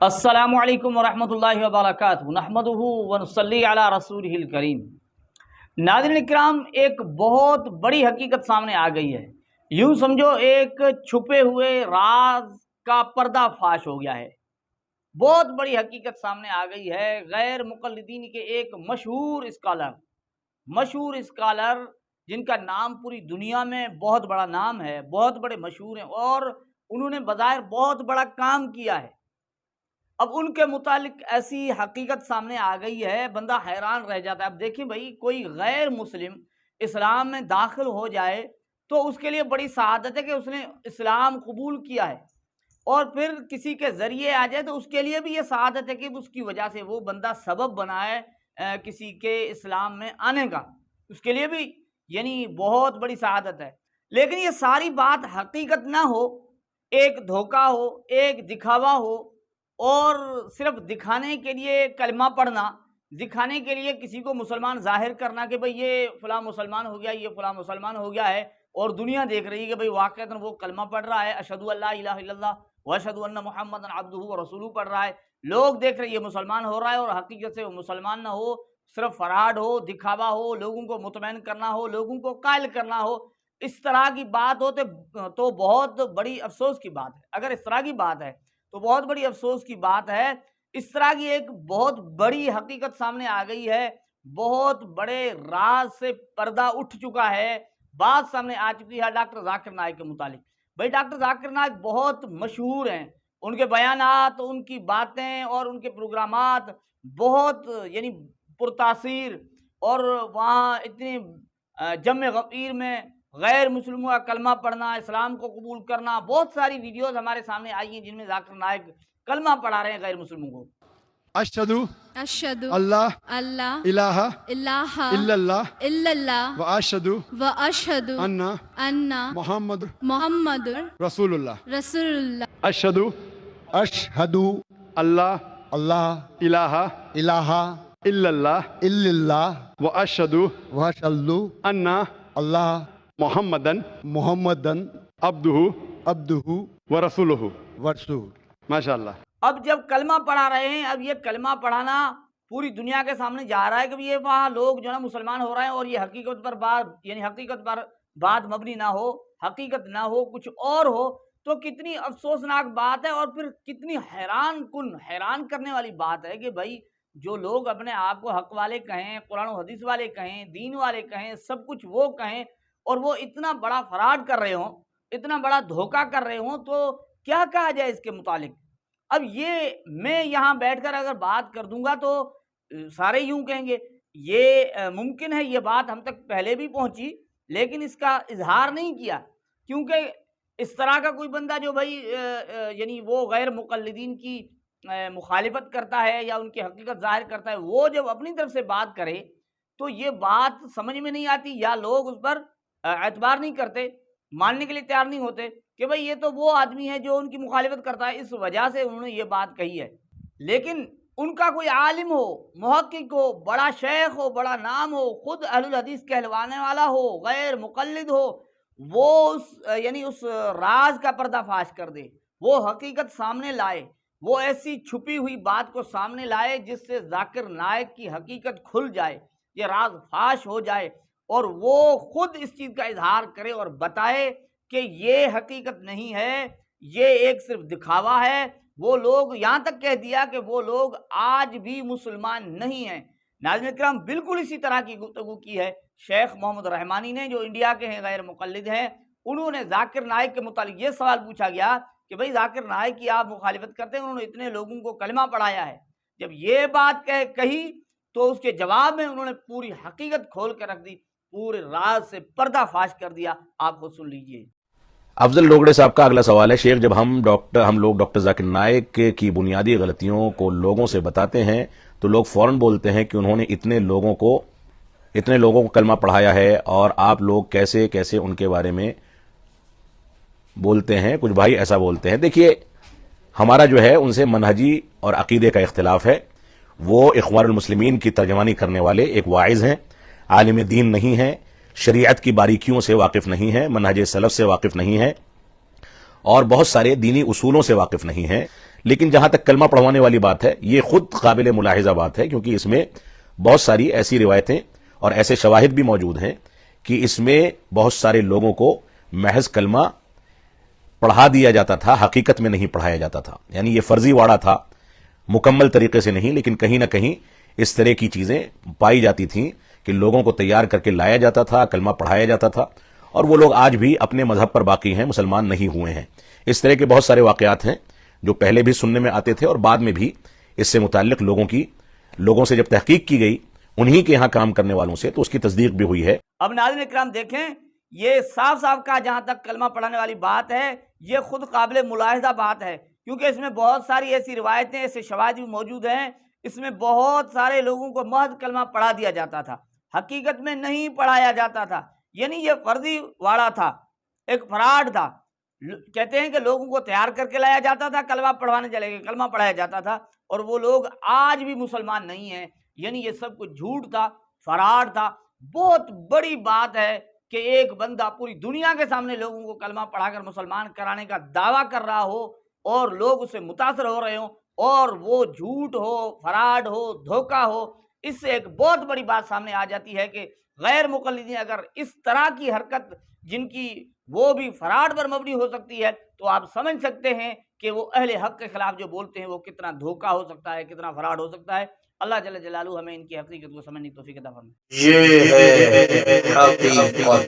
السلام علیکم ورحمۃ اللہ وبرکاتہ نحمدہ ونصلی علی رسولہ الکریم۔ ناظرین اکرام، ایک بہت بڑی حقیقت سامنے آ گئی ہے۔ یوں سمجھو ایک چھپے ہوئے راز کا پردہ فاش ہو گیا ہے۔ بہت بڑی حقیقت سامنے آ گئی ہے۔ غیر مقلدین کے ایک مشہور اسکالر جن کا نام پوری دنیا میں بہت بڑا نام ہے، بہت بڑے مشہور ہیں اور انہوں نے بظاہر بہت بڑا کام کیا ہے۔ اب ان کے متعلق ایسی حقیقت سامنے آ گئی ہے، بندہ حیران رہ جاتا ہے۔ اب دیکھیں بھائی، کوئی غیر مسلم اسلام میں داخل ہو جائے تو اس کے لیے بڑی سعادت ہے کہ اس نے اسلام قبول کیا ہے، اور پھر کسی کے ذریعے آ جائے تو اس کے لیے بھی یہ سعادت ہے کہ اس کی وجہ سے وہ بندہ سبب بنائے کسی کے اسلام میں آنے کا، اس کے لیے بھی یعنی بہت بڑی سعادت ہے۔ لیکن یہ ساری بات حقیقت نہ ہو، ایک دھوکہ ہو، ایک دکھاوا ہو، اور صرف دکھانے کے لیے کلمہ پڑھنا، دکھانے کے لیے کسی کو مسلمان ظاہر کرنا کہ بھئی یہ فلاں مسلمان ہو گیا، یہ فلاں مسلمان ہو گیا ہے، اور دنیا دیکھ رہی ہے کہ بھئی واقعتاً وہ کلمہ پڑھ رہا ہے، اشہدو ان لا الہ الا اللہ واشہدو ان محمد عبدہ ورسولہ پڑھ رہا ہے، لوگ دیکھ رہے ہیں یہ مسلمان ہو رہا ہے، اور حقیقت سے وہ مسلمان نہ ہو، صرف فراڈ ہو، دکھاوا ہو، لوگوں کو مطمئن کرنا ہو، لوگوں کو قائل کرنا ہو۔ اس طرح کی بات ہو تو بہت بڑی افسوس کی بات ہے۔ اگر اس طرح کی بات ہے تو بہت بڑی افسوس کی بات ہے۔ اس طرح کی ایک بہت بڑی حقیقت سامنے آ گئی ہے، بہت بڑے راز سے پردہ اٹھ چکا ہے، بات سامنے آ چکی ہے ڈاکٹر ذاکر نائک کے متعلق۔ بھائی ڈاکٹر ذاکر نائک بہت مشہور ہیں، ان کے بیانات، ان کی باتیں اور ان کے پروگرامات بہت یعنی پرتاثیر، اور وہاں اتنی جم غفیر میں غیر مسلموں کا کلمہ پڑھنا، اسلام کو قبول کرنا، بہت ساری ویڈیوز ہمارے سامنے آئی ہیں جن میں ذاکر نائک کلمہ پڑھا رہے ہیں غیر مسلموں کو۔ اشہدو اللہ الہ الا اللہ واشہدو ان محمد رسول اللہ۔ اللہ۔ اشہدو اللہ الہ الا اللہ واشہدو ان اللہ محمدن عبدہ ورسولہ۔ ماشاء اللہ۔ اب جب کلمہ پڑھا رہے ہیں، اب یہ کلمہ پڑھانا پوری دنیا کے سامنے جا رہا ہے کہ یہ وہاں لوگ جو ہے مسلمان ہو رہے ہیں، اور یہ حقیقت پر بات مبنی نہ ہو، حقیقت نہ ہو، کچھ اور ہو، تو کتنی افسوسناک بات ہے، اور پھر کتنی حیران کرنے والی بات ہے کہ بھائی جو لوگ اپنے آپ کو حق والے کہیں، قرآن و حدیث والے کہیں، دین والے کہیں، سب کچھ وہ کہیں، اور وہ اتنا بڑا فراڈ کر رہے ہوں، اتنا بڑا دھوکہ کر رہے ہوں، تو کیا کہا جائے اس کے متعلق؟ اب یہ میں یہاں بیٹھ کر اگر بات کر دوں گا تو سارے یوں کہیں گے، یہ ممکن ہے یہ بات ہم تک پہلے بھی پہنچی، لیکن اس کا اظہار نہیں کیا، کیونکہ اس طرح کا کوئی بندہ جو بھائی یعنی وہ غیر مقلدین کی مخالفت کرتا ہے یا ان کی حقیقت ظاہر کرتا ہے، وہ جب اپنی طرف سے بات کرے تو یہ بات سمجھ میں نہیں آتی، یا لوگ اس پر اعتبار نہیں کرتے، ماننے کے لیے تیار نہیں ہوتے کہ بھئی یہ تو وہ آدمی ہے جو ان کی مخالفت کرتا ہے، اس وجہ سے انہوں نے یہ بات کہی ہے۔ لیکن ان کا کوئی عالم ہو، محقق ہو، بڑا شیخ ہو، بڑا نام ہو، خود اہل الحدیث کہلوانے والا ہو، غیر مقلد ہو، وہ اس راز کا پردہ فاش کر دے، وہ حقیقت سامنے لائے، وہ ایسی چھپی ہوئی بات کو سامنے لائے جس سے ذاکر نائک کی حقیقت کھل جائے، یہ راز فاش ہو جائے، اور وہ خود اس چیز کا اظہار کرے اور بتائے کہ یہ حقیقت نہیں ہے، یہ ایک صرف دکھاوا ہے۔ وہ لوگ یہاں تک کہہ دیا کہ وہ لوگ آج بھی مسلمان نہیں ہیں۔ ناظرین اکرام، بالکل اسی طرح کی گفتگو کی ہے شیخ محمد رحمانی نے، جو انڈیا کے ہیں، غیر مقلد ہیں۔ انہوں نے ذاکر نائک کے متعلق یہ سوال پوچھا گیا کہ بھئی ذاکر نائک کی آپ مخالفت کرتے ہیں، انہوں نے اتنے لوگوں کو کلمہ پڑھایا ہے۔ جب یہ بات کہی تو اس کے جواب میں انہوں نے پوری حقیقت کھول کے رکھ دی، پورے راز سے پردہ فاش کر دیا۔ آپ خود سن لیجئے۔ افضل لوگڑے صاحب کا اگلا سوال ہے: شیخ، جب ہم لوگ ڈاکٹر ذاکر نائک کی بنیادی غلطیوں کو لوگوں سے بتاتے ہیں تو لوگ فوراً بولتے ہیں کہ انہوں نے اتنے لوگوں کو کلمہ پڑھایا ہے، اور آپ لوگ کیسے ان کے بارے میں بولتے ہیں؟ کچھ بھائی ایسا بولتے ہیں۔ دیکھیے، ہمارا جو ہے ان سے منہجی اور عقیدے کا اختلاف ہے۔ وہ اخوان المسلمین کی ترجمانی کرنے والے ایک واعظ ہیں، عالم دین نہیں ہیں، شریعت کی باریکیوں سے واقف نہیں ہیں، منہج سلف سے واقف نہیں ہیں، اور بہت سارے دینی اصولوں سے واقف نہیں ہیں۔ لیکن جہاں تک کلمہ پڑھوانے والی بات ہے یہ خود قابل ملاحظہ بات ہے، کیونکہ اس میں بہت ساری ایسی روایتیں اور ایسے شواہد بھی موجود ہیں کہ اس میں بہت سارے لوگوں کو محض کلمہ پڑھا دیا جاتا تھا، حقیقت میں نہیں پڑھایا جاتا تھا. یعنی یہ فرضی واڑہ تھا، مکمل طریقے سے نہیں، لیکن کہیں نہ کہیں اس طرح کی چیزیں پائی جاتی تھیں کہ لوگوں کو تیار کر کے لایا جاتا تھا، کلمہ پڑھایا جاتا تھا، اور وہ لوگ آج بھی اپنے مذہب پر باقی ہیں، مسلمان نہیں ہوئے ہیں. اس طرح کے بہت سارے واقعات ہیں جو پہلے بھی سننے میں آتے تھے اور بعد میں بھی اس سے متعلق لوگوں سے جب تحقیق کی گئی انہی کے یہاں کام کرنے والوں سے، تو اس کی تصدیق بھی ہوئی ہے. اب ناظرین اکرام دیکھیں، یہ صاف صاف کہا جہاں تک کلمہ پڑھانے والی بات ہے یہ خود قابل ملاحظہ بات ہے، کیونکہ اس میں بہت ساری ایسی روایتیں، ایسے شواہد بھی موجود ہیں. اس میں بہت سارے لوگوں کو محض کلمہ پڑھا دیا جاتا تھا، حقیقت میں نہیں پڑھایا جاتا تھا. یعنی یہ فرضی واڑہ تھا، ایک فراڈ تھا. کہتے ہیں کہ لوگوں کو تیار کر کے لایا جاتا تھا، کلمہ پڑھوانے چلے گئے، کلمہ پڑھایا جاتا تھا، اور وہ لوگ آج بھی مسلمان نہیں ہیں. یعنی یہ سب کچھ جھوٹ تھا، فراڈ تھا. بہت بڑی بات ہے کہ ایک بندہ پوری دنیا کے سامنے لوگوں کو کلمہ پڑھا کر مسلمان کرانے کا دعویٰ کر رہا ہو اور لوگ اس سے متاثر ہو رہے ہوں، اور وہ جھوٹ ہو، فراڈ ہو، دھوکہ ہو. اس سے ایک بہت بڑی بات سامنے آ جاتی ہے کہ غیر مقلدین اگر اس طرح کی حرکت جن کی وہ بھی فراڈ پر مبنی ہو سکتی ہے، تو آپ سمجھ سکتے ہیں کہ وہ اہل حق کے خلاف جو بولتے ہیں وہ کتنا دھوکہ ہو سکتا ہے، کتنا فراڈ ہو سکتا ہے. اللہ جل جلالہ ہمیں ان کی حقیقت کو سمجھنے کی توفیق عطا فرمائے. یہ ہے حقیقت.